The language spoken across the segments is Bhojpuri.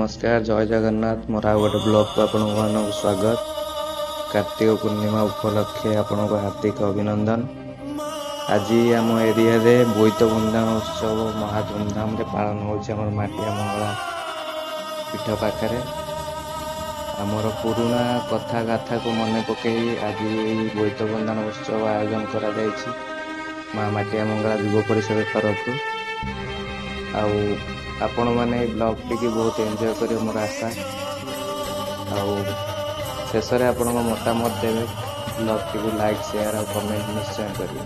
नमस्कार जय जगन्नाथ मोर आ गोटे ब्लॉग को आपण मानक स्वागत। कार्तिक पूर्णिमा उपलक्षे आपण को हार्दिक अभिनंदन। आज आम एरिया रे बोईत बंदाण उत्सव महा धूमधाम रे पालन होछि हमर माटिया मंगला पीठ पाखरे। आमर पुराना कथा गाथा को मन पकई आज बोईत बंदाण उत्सव आयोजन करा जायछि माँ माटिया मंगला युव परिषद तरफ। आपण मैंने ब्लॉग टी बहुत एंजॉय कर मोर आशा शेष में आपण मतामत देवे। ब्लॉग टी लाइक शेयर और कमेंट निश्चय करेंगे।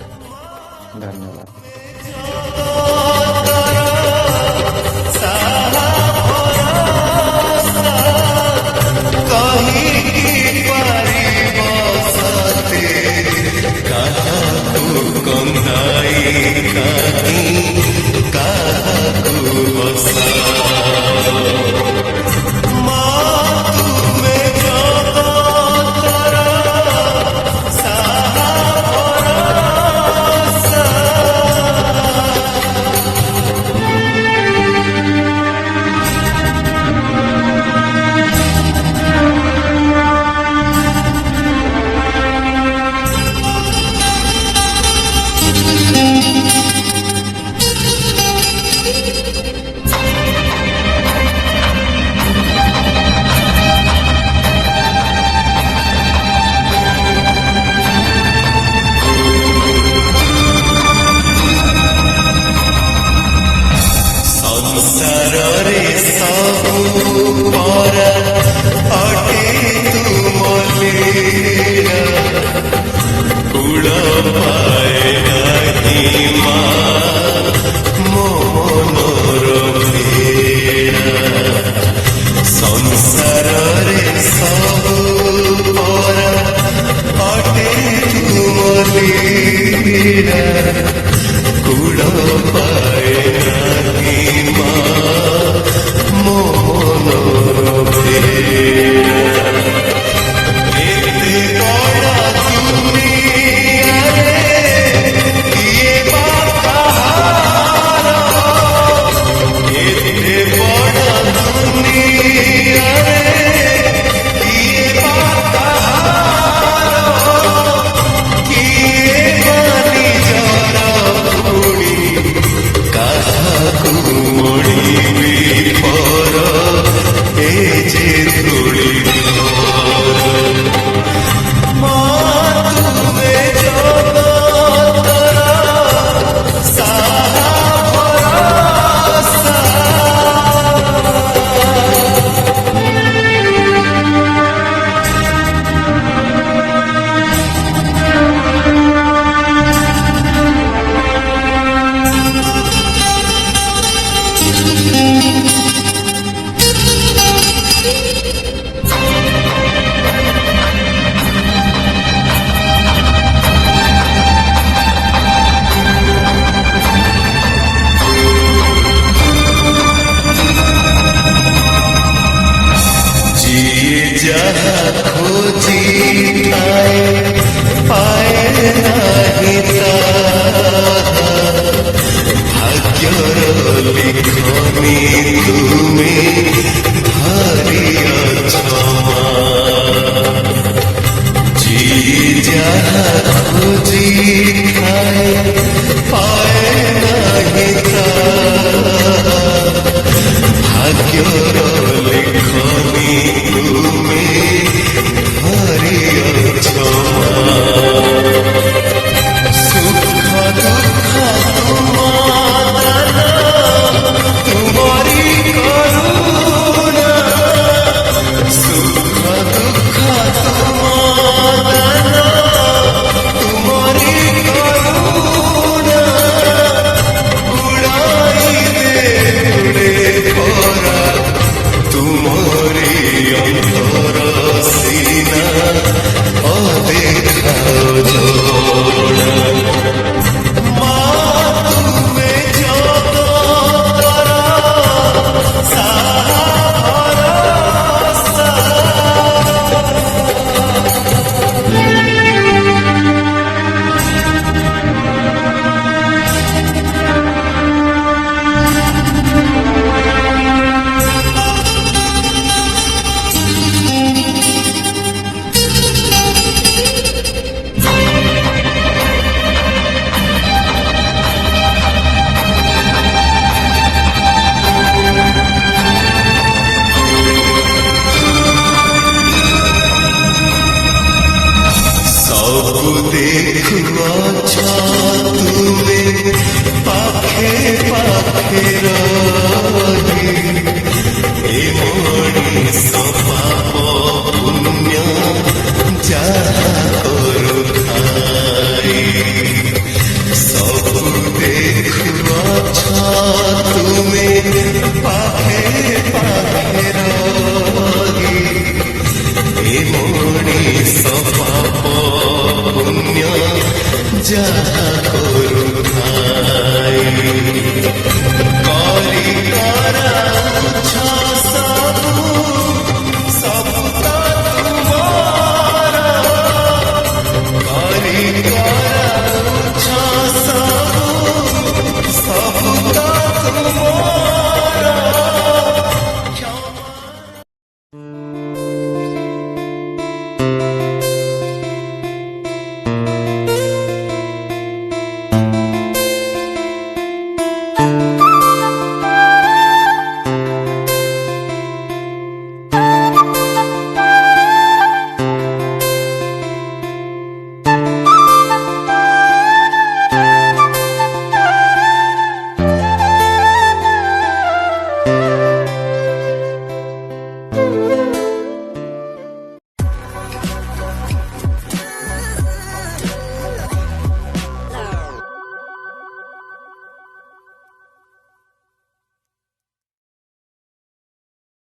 धन्यवाद। तुम्हारी ସବୁ ଦେଖୁଅଛ ତୁମେ ପାଖେ ପାଖେ ରହି ଏ ମଣିଷ ପାପ ପୁଣ୍ୟ ଯାହା କରୁଥାଏ ସବୁ ଦେଖୁଅଛ ତୁମେ ପାଖେ ପାଖେ ରହି ଏ ମଣିଷ ପାପ ପୁଣ୍ୟ ଯାହା